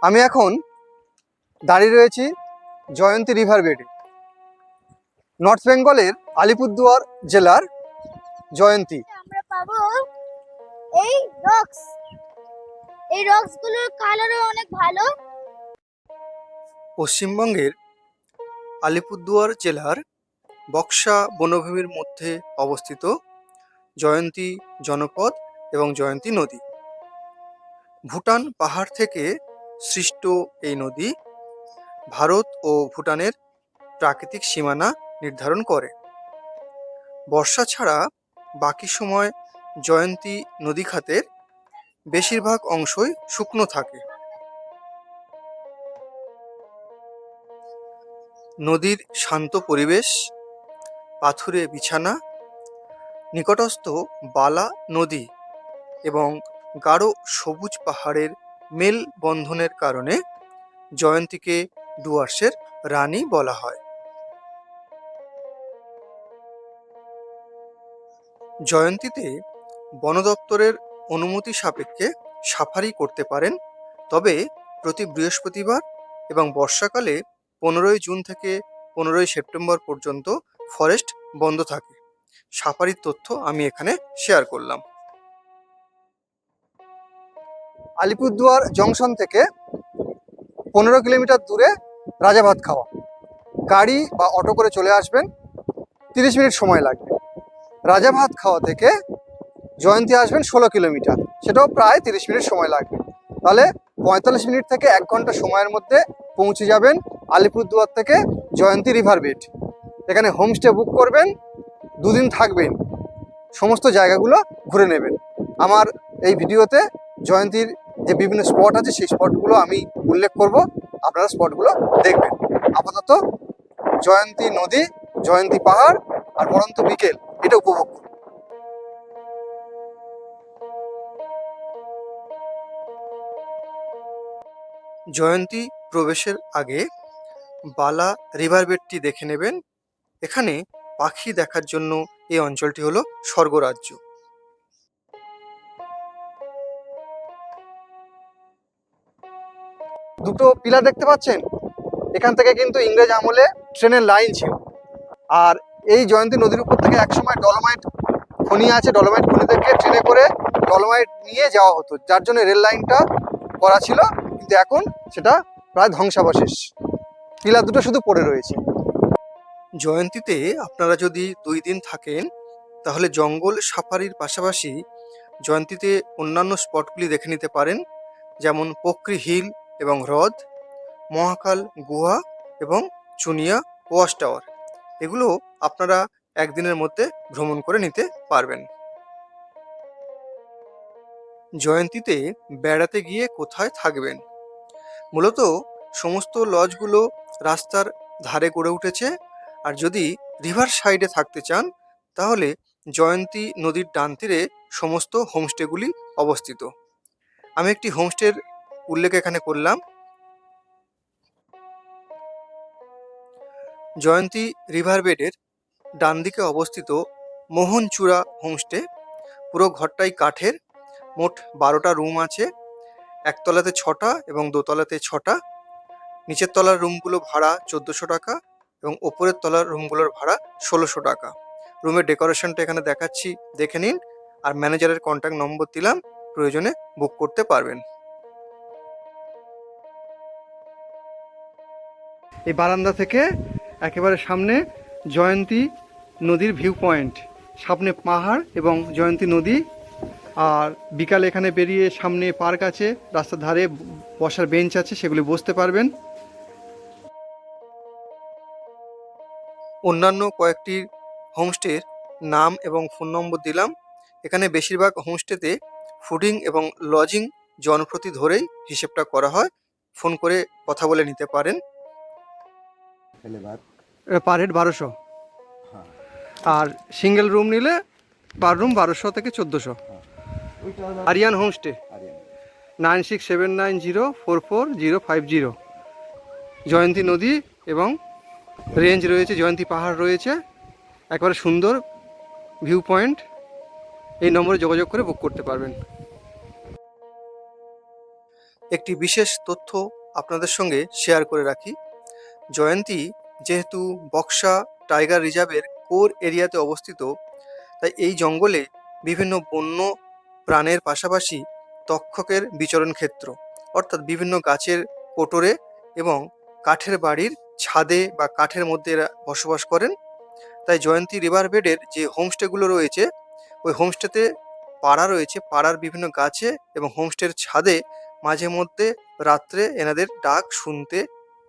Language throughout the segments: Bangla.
আমি এখন দাঁড়িয়ে রয়েছি জয়ন্তী রিভার বেডে। নর্থ বেঙ্গলের আলিপুরদুয়ার জেলার জয়ন্তী। আমরা পাবো এই রক্স। এই রক্স গুলোর কালারও অনেক ভালো। পশ্চিমবঙ্গের আলিপুরদুয়ার জেলার বক্সা বনভূমির মধ্যে অবস্থিত জয়ন্তী জনপদ এবং জয়ন্তী নদী। ভুটান পাহাড় থেকে সৃষ্ট এই নদী ভারত ও ভুটানের প্রাকৃতিক সীমানা নির্ধারণ করে। বর্ষা ছাড়া বাকি সময় জয়ন্তী নদী খাতের বেশিরভাগ অংশই শুকনো থাকে। নদীর শান্ত পরিবেশ, পাথুরে বিছানা, নিকটস্থ বালা নদী এবং গাঢ় সবুজ পাহাড়ের মেল বন্ধনের কারণে জয়ন্তীকে ডুয়ার্সের রানী বলা হয়। জয়ন্তীতে বন দপ্তরের অনুমতি সাপেক্ষে সাফারি করতে পারেন, তবে প্রতি বৃহস্পতিবার এবং বর্ষাকালে 15ই জুন থেকে 15ই সেপ্টেম্বর পর্যন্ত ফরেস্ট বন্ধ থাকে। সাফারির তথ্য আমি এখানে শেয়ার করলাম। আলিপুরদুয়ার জংশন থেকে 15 কিলোমিটার দূরে রাজাভাতখাওয়া। গাড়ি বা অটো করে চলে আসবেন, 30 মিনিট সময় লাগবে। রাজাভাতখাওয়া থেকে জয়ন্তী আসবেন 16 কিলোমিটার, সেটাও প্রায় 30 মিনিট সময় লাগবে। তাহলে 45 মিনিট থেকে 1 ঘন্টা সময়ের মধ্যে পৌঁছে যাবেন আলিপুরদুয়ার থেকে জয়ন্তী রিভার বেড। এখানে হোমস্টে বুক করবেন, 2 দিন থাকবেন, সমস্ত জায়গাগুলো ঘুরে নেবেন। আমার এই ভিডিওতে জয়ন্তীর যে বিভিন্ন স্পট আছে সেই স্পটগুলো আমি উল্লেখ করব, আপনারা স্পটগুলো দেখবেন। আপাতত জয়ন্তী নদী, জয়ন্তী পাহাড় আর পরন্ত বিকেল এটা উপভোগ করুন। জয়ন্তী প্রবেশের আগে বালা রিভার বেডটি দেখে নেবেন। এখানে পাখি দেখার জন্য এই অঞ্চলটি হলো স্বর্গরাজ্য। দুটো পিলার দেখতে পাচ্ছেন, এখান থেকে কিন্তু ইংরেজ আমলে ট্রেনের লাইন ছিল। আর এই জয়ন্তী নদীর উপর থেকে একসময় ডলোমাইট খনি আছে, ডলোমাইট খনি থেকে ট্রেনে করে ডলোমাইট নিয়ে যাওয়া হতো, যার জন্য রেল লাইনটা করা ছিল, কিন্তু এখন সেটা প্রায় ধ্বংসাবশেষ। পিলার দুটো শুধু পড়ে রয়েছে। জয়ন্তীতে আপনারা যদি 2 দিন থাকেন তাহলে জঙ্গল সাফারির পাশাপাশি জয়ন্তীতে অন্যান্য স্পটগুলি দেখে নিতে পারেন, যেমন পোকরি হিল এবং হ্রদ, মহাকাল গুহা এবং চুনিয়া ওয়াচ টাওয়ার। এগুলো আপনারা একদিনের মধ্যে ভ্রমণ করে নিতে পারবেন। জয়ন্তীতে বেড়াতে গিয়ে কোথায় থাকবেন? মূলত সমস্ত লজগুলো রাস্তার ধারে গড়ে উঠেছে, আর যদি রিভার সাইডে থাকতে চান তাহলে জয়ন্তী নদীর ডান তীরে সমস্ত হোমস্টেগুলি অবস্থিত। আমি একটি হোমস্টের উল্লেখ এখানে করলাম। জয়ন্তী রিভার বেডের ডান দিকে অবস্থিত মোহনচূড়া হোমস্টে। পুরো ঘরটাই কাঠের, মোট 12টা রুম আছে। একতলাতে 6টা এবং দোতলাতে 6টা। নিচের তলার রুমগুলো ভাড়া 1400 টাকা এবং ওপরের তলার রুমগুলোর ভাড়া 1600 টাকা। রুমের ডেকোরেশনটা এখানে দেখাচ্ছি, দেখে নিন। আর ম্যানেজারের কন্ট্যাক্ট নম্বর দিলাম, প্রয়োজনে বুক করতে পারবেন। এই বারান্দা থেকে একেবারে সামনে জয়ন্তী নদীর ভিউ পয়েন্ট, সামনে পাহাড় এবং জয়ন্তী নদী। আর বিকালে এখানে বেরিয়ে সামনে পার্ক আছে, রাস্তার ধারে বসার বেঞ্চ আছে, সেগুলি বসতে পারবেন। অন্যান্য কয়েকটি হোমস্টের নাম এবং ফোন নম্বর দিলাম। এখানে বেশিরভাগ হোমস্টেতে ফুডিং এবং লজিং জনপ্রতি ধরেই হিসেবটা করা হয়, ফোন করে কথা বলে নিতে পারেন। পার হেড 1200, আর সিঙ্গেল রুম নিলে পার রুম 1200 থেকে 1400। আরিয়ান হোমস্টে 9679044050। জয়ন্তী নদী এবং রেঞ্জ রয়েছে, জয়ন্তী পাহাড় রয়েছে, একবারে সুন্দর ভিউ পয়েন্ট। এই নম্বরে যোগাযোগ করে বুক করতে পারবেন। একটি বিশেষ তথ্য আপনাদের সঙ্গে শেয়ার করে রাখি। জয়ন্তী যেহেতু বক্সা টাইগার রিজার্ভের কোর এরিয়াতে অবস্থিত, তাই এই জঙ্গলে বিভিন্ন বন্য প্রাণের পাশাপাশি তক্ষকের বিচরণ ক্ষেত্র, অর্থাৎ বিভিন্ন গাছের কোটরে এবং কাঠের বাড়ির ছাদে বা কাঠের মধ্যে এরা বসবাস করেন। তাই জয়ন্তী রিভার বেডের যে হোমস্টেগুলো রয়েছে, ওই হোমস্টেতে পাড়া রয়েছে, পাড়ার বিভিন্ন গাছে এবং হোমস্টের ছাদে মাঝে মধ্যে রাত্রে এনাদের ডাক শুনতে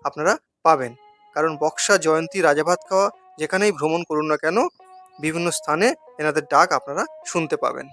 আপনারা পাবেন। কারণ বক্সা, জয়ন্তী, রাজাভাতখাওয়া যেখানেই ভ্রমণ করুন না কেন, বিভিন্ন স্থানে এনাদের ডাক আপনারা শুনতে পাবেন।